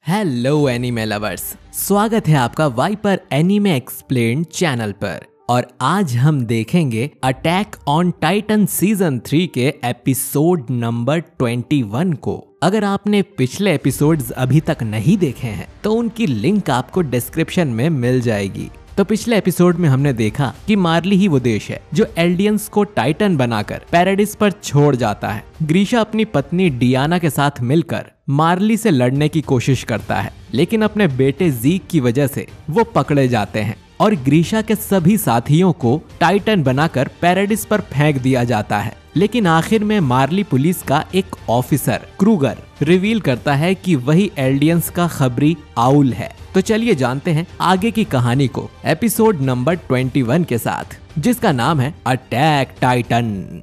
Hello anime lovers, स्वागत है आपका वाइपर एनीमे एक्सप्लेन्ड चैनल पर। और आज हम देखेंगे अटैक ऑन टाइटन सीजन 3 के एपिसोड नंबर 21 को। अगर आपने पिछले एपिसोड्स अभी तक नहीं देखे हैं तो उनकी लिंक आपको डिस्क्रिप्शन में मिल जाएगी। तो पिछले एपिसोड में हमने देखा कि मार्ली ही वो देश है जो एल्डियंस को टाइटन बनाकर पैराडिस पर छोड़ जाता है। ग्रीशा अपनी पत्नी डियाना के साथ मिलकर मार्ली से लड़ने की कोशिश करता है, लेकिन अपने बेटे जीक की वजह से वो पकड़े जाते हैं और ग्रीशा के सभी साथियों को टाइटन बनाकर पैराडिस पर फेंक दिया जाता है। लेकिन आखिर में मार्ली पुलिस का एक ऑफिसर क्रूगर रिवील करता है कि वही एल्डियंस का खबरी आउल है। तो चलिए जानते हैं आगे की कहानी को एपिसोड नंबर 21 के साथ, जिसका नाम है अटैक टाइटन।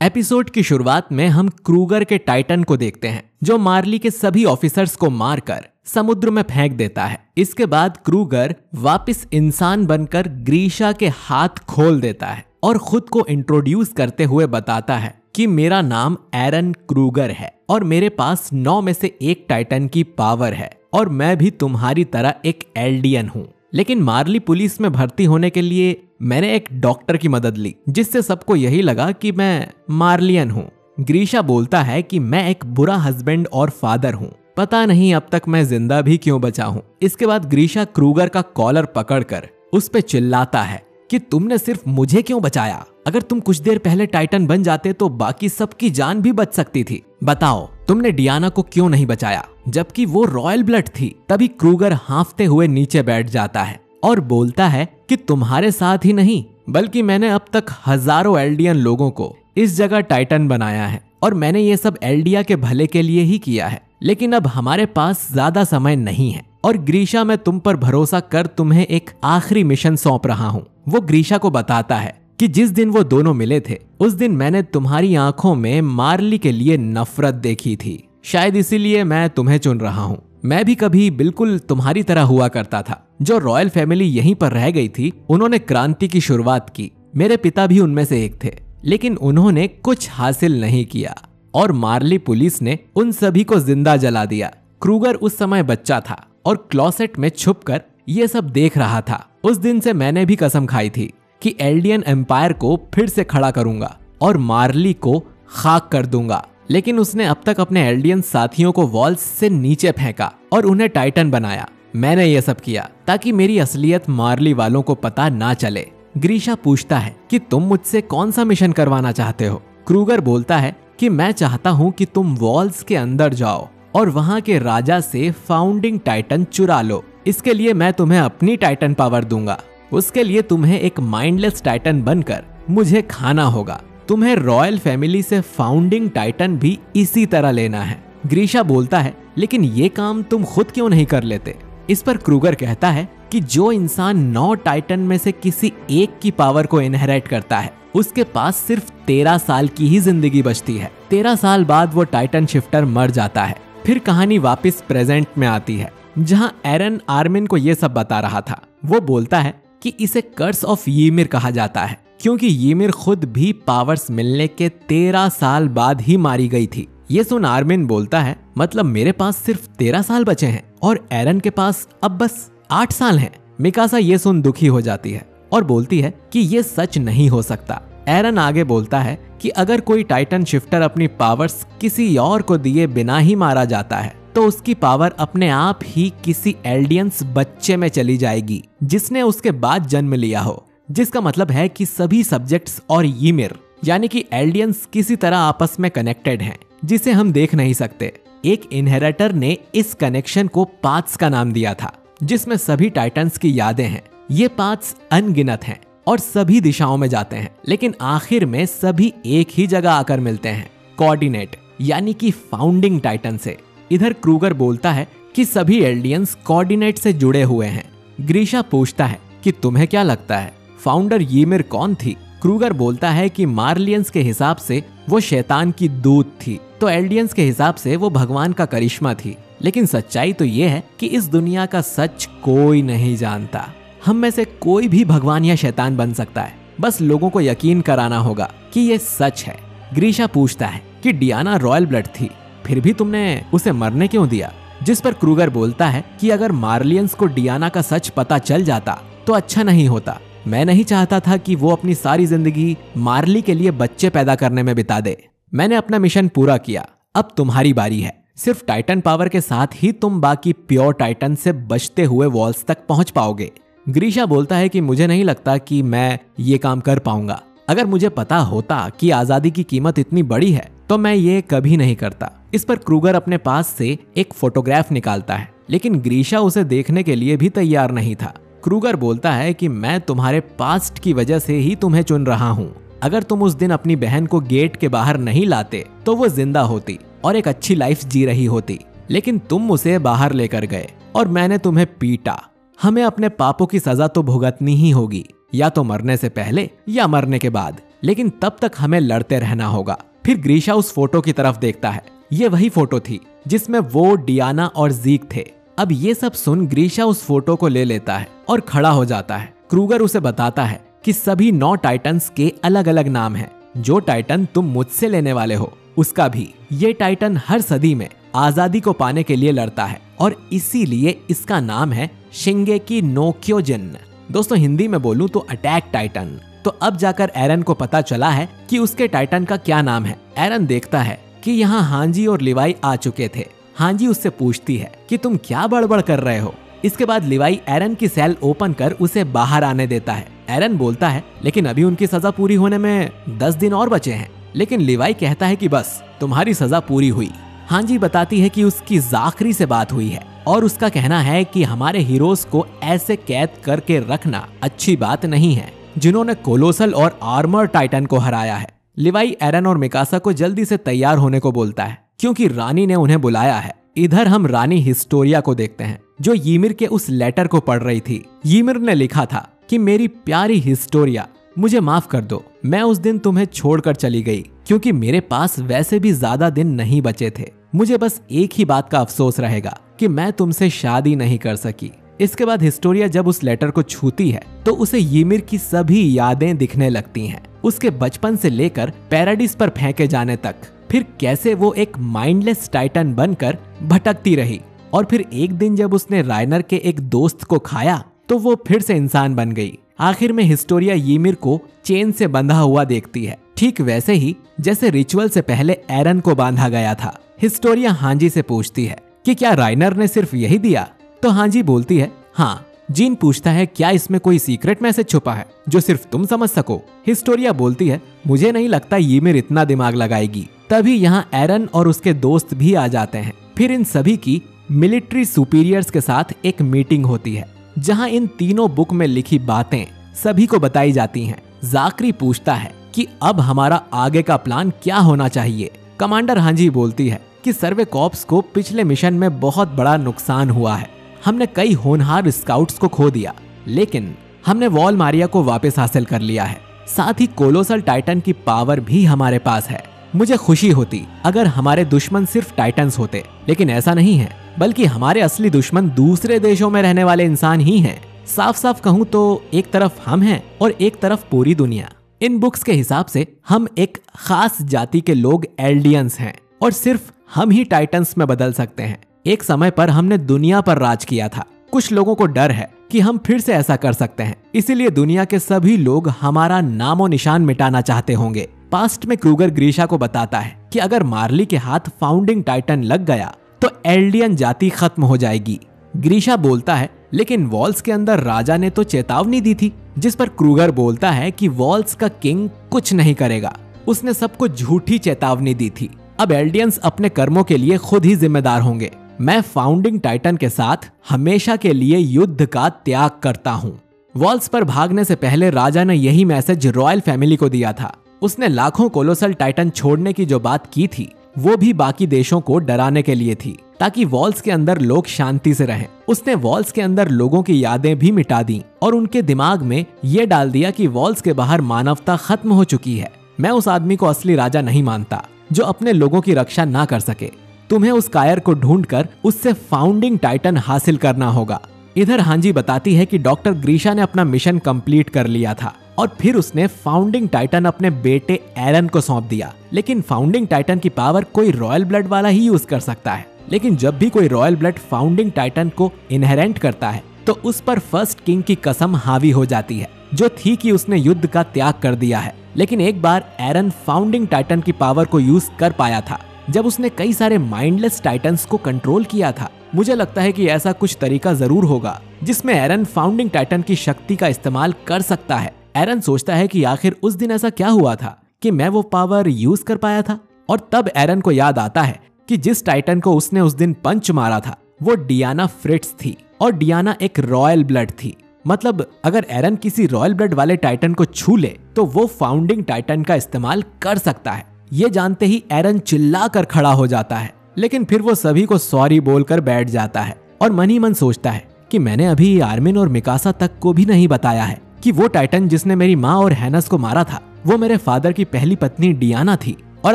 एपिसोड की शुरुआत में हम क्रूगर के टाइटन को देखते हैं जो मार्ली के सभी ऑफिसर्स को मारकर समुद्र में फेंक देता है। इसके बाद क्रूगर वापस इंसान बनकर ग्रीशा के हाथ खोल देता है और खुद को इंट्रोड्यूस करते हुए बताता है कि मेरा नाम एरन क्रूगर है और मेरे पास 9 में से 1 टाइटन की पावर है और मैं भी तुम्हारी तरह एक एल्डियन हूँ। लेकिन मार्ली पुलिस में भर्ती होने के लिए मैंने एक डॉक्टर की मदद ली, जिससे सबको यही लगा कि मैं मार्लियन हूँ। ग्रीशा बोलता है कि मैं एक बुरा हस्बैंड और फादर हूँ, पता नहीं अब तक मैं जिंदा भी क्यों बचा हूँ। इसके बाद ग्रीशा क्रूगर का कॉलर पकड़कर उस पे चिल्लाता है कि तुमने सिर्फ मुझे क्यों बचाया? अगर तुम कुछ देर पहले टाइटन बन जाते तो बाकी सबकी जान भी बच सकती थी। बताओ तुमने डियाना को क्यों नहीं बचाया, जबकि वो रॉयल ब्लड थी? तभी क्रूगर हांफते हुए नीचे बैठ जाता है और बोलता है कि तुम्हारे साथ ही नहीं बल्कि मैंने अब तक हजारों एल्डियन लोगों को इस जगह टाइटन बनाया है और मैंने ये सब एल्डिया के भले के लिए ही किया है। लेकिन अब हमारे पास ज्यादा समय नहीं है और ग्रीशा मैं तुम पर भरोसा कर तुम्हें एक आखिरी मिशन सौंप रहा हूँ। वो ग्रीशा को बताता है कि जिस दिन वो दोनों मिले थे उस दिन मैंने तुम्हारी आंखों में मार्ली के लिए नफरत देखी थी, शायद इसीलिए मैं तुम्हें चुन रहा हूँ। मैं भी कभी बिल्कुल तुम्हारी तरह हुआ करता था। जो रॉयल फैमिली यहीं पर रह गई थी उन्होंने क्रांति की शुरुआत की, मेरे पिता भी उनमें से एक थे, लेकिन उन्होंने कुछ हासिल नहीं किया और मार्ली पुलिस ने उन सभी को जिंदा जला दिया। क्रूगर उस समय बच्चा था और क्लोसेट में छुपकर ये सब देख रहा था। उस दिन से मैंने भी कसम खाई थी कि एल्डियन एम्पायर को फिर से खड़ा करूंगा और मार्ली को खाक कर दूंगा। लेकिन उसने अब तक अपने एल्डियन साथियों को वॉल्स से नीचे फेंका और उन्हें टाइटन बनाया। मैंने ये सब किया ताकि मेरी असलियत मार्ली वालों को पता ना चले। ग्रीशा पूछता है कि तुम मुझसे कौन सा मिशन करवाना चाहते हो? क्रूगर बोलता है कि मैं चाहता हूँ कि तुम वॉल्स के अंदर जाओ और वहाँ के राजा से फाउंडिंग टाइटन चुरा लो। इसके लिए मैं तुम्हें अपनी टाइटन पावर दूंगा। उसके लिए तुम्हें एक माइंडलेस टाइटन बनकर मुझे खाना होगा। तुम्हें रॉयल फैमिली से फाउंडिंग टाइटन भी इसी तरह लेना है। ग्रीशा बोलता है लेकिन ये काम तुम खुद क्यों नहीं कर लेते? इस पर क्रूगर कहता है कि जो इंसान 9 टाइटन में से किसी एक की पावर को इनहेरिट करता है उसके पास सिर्फ 13 साल की ही जिंदगी बचती है। 13 साल बाद वो टाइटन शिफ्टर मर जाता है। फिर कहानी वापस प्रेजेंट में आती है जहां एरन आर्मिन को ये सब बता रहा था। वो बोलता है कि इसे कर्स ऑफ ईमिर कहा जाता है क्योंकि ईमिर खुद भी पावर्स मिलने के 13 साल बाद ही मारी गई थी। ये सुन आर्मिन बोलता है मतलब मेरे पास सिर्फ 13 साल बचे हैं और एरन के पास अब बस 8 साल हैं। मिकासा ये सुन दुखी हो जाती है और बोलती है कि ये सच नहीं हो सकता। एरन आगे बोलता है कि अगर कोई टाइटन शिफ्टर अपनी पावर्स किसी और को दिए बिना ही मारा जाता है तो उसकी पावर अपने आप ही किसी एल्डियंस बच्चे में चली जाएगी जिसने उसके बाद जन्म लिया हो, जिसका मतलब है कि सभी सब्जेक्ट्स और ईमिर यानी कि एल्डियंस किसी तरह आपस में कनेक्टेड हैं जिसे हम देख नहीं सकते। एक इनहेरिटर ने इस कनेक्शन को पाथ्स का नाम दिया था जिसमें सभी टाइटन्स की यादें हैं। ये पाथ्स अनगिनत हैं और सभी दिशाओं में जाते हैं, लेकिन आखिर में सभी एक ही जगह आकर मिलते हैं, कोऑर्डिनेट यानी कि फाउंडिंग टाइटन से। इधर क्रूगर बोलता है कि सभी एल्डियंस कोऑर्डिनेट से जुड़े हुए हैं। ग्रीशा पूछता है कि तुम्हें क्या लगता है फाउंडर ईमिर कौन थी? क्रूगर बोलता है कि मार्लियंस के हिसाब से वो शैतान की दूत थी, तो एल्डियंस के हिसाब से वो भगवान का करिश्मा थी। लेकिन सच्चाई तो ये है कि इस दुनिया का सच कोई नहीं जानता। हम में से कोई भी भगवान या शैतान बन सकता है, बस लोगों को यकीन कराना होगा कि ये सच है। ग्रीशा पूछता है कि डियाना रॉयल ब्लड थी, फिर भी तुमने उसे मरने क्यों दिया? जिस पर क्रूगर बोलता है कि अगर मार्लियंस को डियाना का सच पता चल जाता तो अच्छा नहीं होता। मैं नहीं चाहता था कि वो अपनी सारी जिंदगी मार्ली के लिए बच्चे पैदा करने में बिता दे। मैंने अपना मिशन पूरा किया, अब तुम्हारी बारी है। सिर्फ टाइटन पावर के साथ ही तुम बाकी प्योर टाइटन से बचते हुए वॉल्स तक पहुंच पाओगे। ग्रीशा बोलता है कि मुझे नहीं लगता कि मैं ये काम कर पाऊंगा। अगर मुझे पता होता कि आजादी की कीमत इतनी बड़ी है तो मैं ये कभी नहीं करता। इस पर क्रूगर अपने पास से एक फोटोग्राफ निकालता है, लेकिन ग्रीशा उसे देखने के लिए भी तैयार नहीं था। क्रूगर बोलता है कि मैं तुम्हारे पास्ट की वजह से ही तुम्हें चुन रहा हूँ। अगर तुम उस दिन अपनी बहन को गेट के बाहर नहीं लाते तो वो जिंदा होती और एक अच्छी लाइफ जी रही होती, लेकिन तुम उसे बाहर लेकर गए और मैंने तुम्हें पीटा। हमें अपने पापों की सजा तो भुगतनी ही होगी, या तो मरने से पहले या मरने के बाद, लेकिन तब तक हमें लड़ते रहना होगा। फिर ग्रीशा उस फोटो की तरफ देखता है। ये वही फोटो थी जिसमें वो, डियाना और ज़ीक थे। अब ये सब सुन ग्रीशा उस फोटो को ले लेता है और खड़ा हो जाता है। क्रूगर उसे बताता है कि सभी 9 टाइटन्स के अलग अलग नाम हैं। जो टाइटन तुम मुझसे लेने वाले हो उसका भी। ये टाइटन हर सदी में आजादी को पाने के लिए लड़ता है और इसीलिए इसका नाम है शिंगेकी नो क्योजिन। दोस्तों हिंदी में बोलूं तो अटैक टाइटन। तो अब जाकर एरन को पता चला है कि उसके टाइटन का क्या नाम है। एरन देखता है कि यहाँ हांजी और लिवाई आ चुके थे। हांजी उससे पूछती है कि तुम क्या बड़बड़ कर रहे हो। इसके बाद लिवाई एरन की सेल ओपन कर उसे बाहर आने देता है। एरन बोलता है लेकिन अभी उनकी सजा पूरी होने में 10 दिन और बचे हैं। लेकिन लिवाई कहता है कि बस तुम्हारी सजा पूरी हुई। हांजी बताती है कि उसकी जाकरी से बात हुई है और उसका कहना है कि हमारे हीरोज को ऐसे कैद करके रखना अच्छी बात नहीं है जिन्होंने कोलोसल और आर्मर टाइटन को हराया है। लिवाई एरन और मिकासा को जल्दी से तैयार होने को बोलता है क्योंकि रानी ने उन्हें बुलाया है। इधर हम रानी हिस्टोरिया को देखते हैं जो ईमिर के उस लेटर को पढ़ रही थी। ईमिर ने लिखा था कि मेरी प्यारी हिस्टोरिया, मुझे माफ कर दो। मैं उस दिन तुम्हें छोड़कर चली गई क्योंकि मेरे पास वैसे भी ज्यादा दिन नहीं बचे थे। मुझे बस एक ही बात का अफसोस रहेगा कि मैं तुमसे शादी नहीं कर सकी। इसके बाद हिस्टोरिया जब उस लेटर को छूती है तो उसे ईमिर की सभी यादें दिखने लगती हैं। उसके बचपन से लेकर पैराडिस पर फेंके जाने तक, फिर कैसे वो एक माइंडलेस टाइटन बनकर भटकती रही और फिर एक दिन जब उसने रायनर के एक दोस्त को खाया तो वो फिर से इंसान बन गई। आखिर में हिस्टोरिया ईमिर को चेन से बंधा हुआ देखती है, ठीक वैसे ही जैसे रिचुअल से पहले एरन को बांधा गया था। हिस्टोरिया हांजी से पूछती है कि क्या रायनर ने सिर्फ यही दिया? तो हांजी बोलती है हाँ। जीन पूछता है क्या इसमें कोई सीक्रेट मैसेज छुपा है जो सिर्फ तुम समझ सको? हिस्टोरिया बोलती है मुझे नहीं लगता ईमिर इतना दिमाग लगाएगी। तभी यहाँ एरन और उसके दोस्त भी आ जाते हैं। फिर इन सभी की मिलिट्री सुपीरियर्स के साथ एक मीटिंग होती है जहाँ इन तीनों बुक में लिखी बातें सभी को बताई जाती हैं। जाकरी पूछता है कि अब हमारा आगे का प्लान क्या होना चाहिए? कमांडर हांजी बोलती है कि सर्वे कॉर्प्स को पिछले मिशन में बहुत बड़ा नुकसान हुआ है। हमने कई होनहार स्काउट्स को खो दिया, लेकिन हमने वॉल मारिया को वापस हासिल कर लिया है। साथ ही कोलोसल टाइटन की पावर भी हमारे पास है। मुझे खुशी होती अगर हमारे दुश्मन सिर्फ टाइटन्स होते, लेकिन ऐसा नहीं है, बल्कि हमारे असली दुश्मन दूसरे देशों में रहने वाले इंसान ही हैं। साफ साफ कहूँ तो एक तरफ हम हैं और एक तरफ पूरी दुनिया। इन बुक्स के हिसाब से हम एक खास जाति के लोग एल्डियंस हैं और सिर्फ हम ही टाइटन्स में बदल सकते हैं। एक समय पर हमने दुनिया पर राज किया था। कुछ लोगों को डर है कि हम फिर से ऐसा कर सकते हैं, इसीलिए दुनिया के सभी लोग हमारा नामो निशान मिटाना चाहते होंगे। पास्ट में क्रूगर ग्रीशा को बताता है कि अगर मार्ली के हाथ फाउंडिंग टाइटन लग गया तो एल्डियन जाति खत्म हो जाएगी। ग्रीशा बोलता है लेकिन वॉल्स के अंदर राजा ने तो चेतावनी दी थी, जिस पर क्रूगर बोलता है कि वॉल्स का किंग कुछ नहीं करेगा, उसने सबको झूठी चेतावनी दी थी। अब एल्डियंस अपने कर्मों के लिए खुद ही जिम्मेदार होंगे। मैं फाउंडिंग टाइटन के साथ हमेशा के लिए युद्ध का त्याग करता हूँ। वॉल्स पर भागने से पहले राजा ने यही मैसेज रॉयल फैमिली को दिया था। उसने लाखों कोलोसल टाइटन छोड़ने की जो बात की थी वो भी बाकी देशों को डराने के लिए थी, ताकि वॉल्स के अंदर लोग शांति से रहें। उसने वॉल्स के अंदर लोगों की यादें भी मिटा दी और उनके दिमाग में ये डाल दिया कि वॉल्स के बाहर मानवता खत्म हो चुकी है। मैं उस आदमी को असली राजा नहीं मानता जो अपने लोगों की रक्षा ना कर सके। तुम्हें उस कायर को ढूंढकर उससे फाउंडिंग टाइटन हासिल करना होगा। इधर हांजी बताती है कि डॉक्टर ग्रीशा ने अपना मिशन कंप्लीट कर लिया था और फिर उसने फाउंडिंग टाइटन अपने बेटे एरन को सौंप दिया। लेकिन फाउंडिंग टाइटन की पावर कोई रॉयल ब्लड वाला ही यूज कर सकता है। लेकिन जब भी कोई रॉयल ब्लड फाउंडिंग टाइटन को इनहेरेंट करता है तो उस पर फर्स्ट किंग की कसम हावी हो जाती है, जो थी कि उसने युद्ध का त्याग कर दिया है। लेकिन एक बार एरन फाउंडिंग टाइटन की पावर को यूज कर पाया था जब उसने कई सारे माइंडलेस टाइटन्स को कंट्रोल किया था। मुझे लगता है कि ऐसा कुछ तरीका जरूर होगा जिसमें एरन फाउंडिंग टाइटन की शक्ति का इस्तेमाल कर सकता है। एरन सोचता है कि आखिर उस दिन ऐसा क्या हुआ था कि मैं वो पावर यूज कर पाया था, और तब एरन को याद आता है कि जिस टाइटन को उसने उस दिन पंच मारा था वो डियाना फ्रिट्स थी, और डियाना एक रॉयल ब्लड थी। मतलब अगर एरन किसी रॉयल ब्लड वाले टाइटन को छू ले तो वो फाउंडिंग टाइटन का इस्तेमाल कर सकता है। ये जानते ही एरन चिल्ला कर खड़ा हो जाता है, लेकिन फिर वो सभी को सॉरी बोलकर बैठ जाता है और मन ही मन सोचता है कि मैंने अभी आर्मिन और मिकासा तक को भी नहीं बताया है कि वो टाइटन जिसने मेरी माँ और हैनस को मारा था वो मेरे फादर की पहली पत्नी डियाना थी। और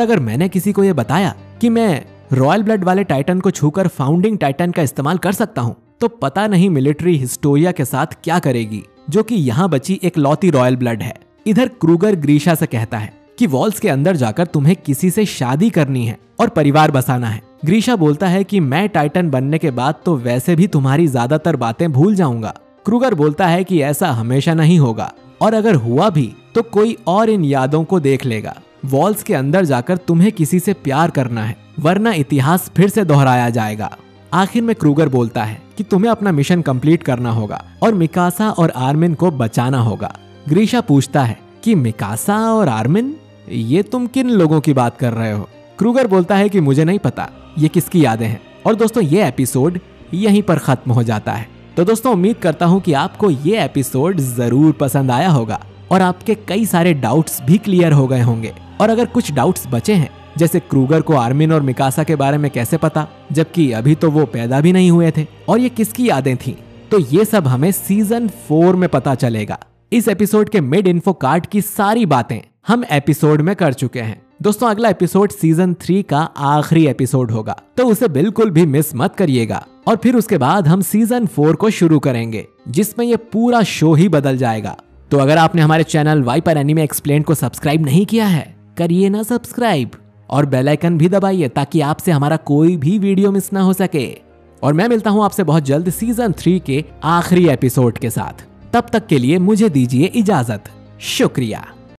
अगर मैंने किसी को ये बताया कि मैं रॉयल ब्लड वाले टाइटन को छूकर फाउंडिंग टाइटन का इस्तेमाल कर सकता हूँ तो पता नहीं मिलिट्री हिस्टोरिया के साथ क्या करेगी, जो कि यहाँ बची एक लौती रॉयल ब्लड है। इधर क्रूगर ग्रीशा से कहता है कि वॉल्स के अंदर जाकर तुम्हें किसी से शादी करनी है और परिवार बसाना है। ग्रीशा बोलता है कि मैं टाइटन बनने के बाद तो वैसे भी तुम्हारी ज्यादातर बातें भूल जाऊंगा। क्रूगर बोलता है कि ऐसा हमेशा नहीं होगा, और अगर हुआ भी तो कोई और इन यादों को देख लेगा। वॉल्स के अंदर जाकर तुम्हें किसी से प्यार करना है, वरना इतिहास फिर से दोहराया जाएगा। आखिर में क्रूगर बोलता है कि तुम्हें अपना मिशन कंप्लीट करना होगा और मिकासा और आर्मिन को बचाना होगा। ग्रीशा पूछता है कि मिकासा और आर्मिन, ये तुम किन लोगों की बात कर रहे हो? क्रूगर बोलता है कि मुझे नहीं पता ये किसकी यादें हैं। और दोस्तों ये एपिसोड यहीं पर खत्म हो जाता है। तो दोस्तों उम्मीद करता हूँ कि आपको ये एपिसोड जरूर पसंद आया होगा और आपके कई सारे डाउट्स भी क्लियर हो गए होंगे। और अगर कुछ डाउट्स बचे हैं, जैसे क्रूगर को आर्मिन और मिकासा के बारे में कैसे पता, जबकि अभी तो वो पैदा भी नहीं हुए थे, और ये किसकी यादें थी, तो ये सब हमें सीजन 4 में पता चलेगा। इस एपिसोड के मिड इन्फो कार्ड की सारी बातें हम एपिसोड में कर चुके हैं। दोस्तों अगला एपिसोड सीजन 3 का आखिरी एपिसोड होगा, तो उसे बिल्कुल भी मिस मत करिएगा। और फिर उसके बाद हम सीजन 4 को शुरू करेंगे, जिसमें ये पूरा शो ही बदल जाएगा। तो अगर आपने हमारे चैनल वाइपर एनीमे एक्सप्लेन्ड को सब्सक्राइब नहीं किया है, करिए ना सब्सक्राइब, और बेल आइकन भी दबाइए ताकि आपसे हमारा कोई भी वीडियो मिस ना हो सके। और मैं मिलता हूं आपसे बहुत जल्द सीजन 3 के आखिरी एपिसोड के साथ। तब तक के लिए मुझे दीजिए इजाजत। शुक्रिया।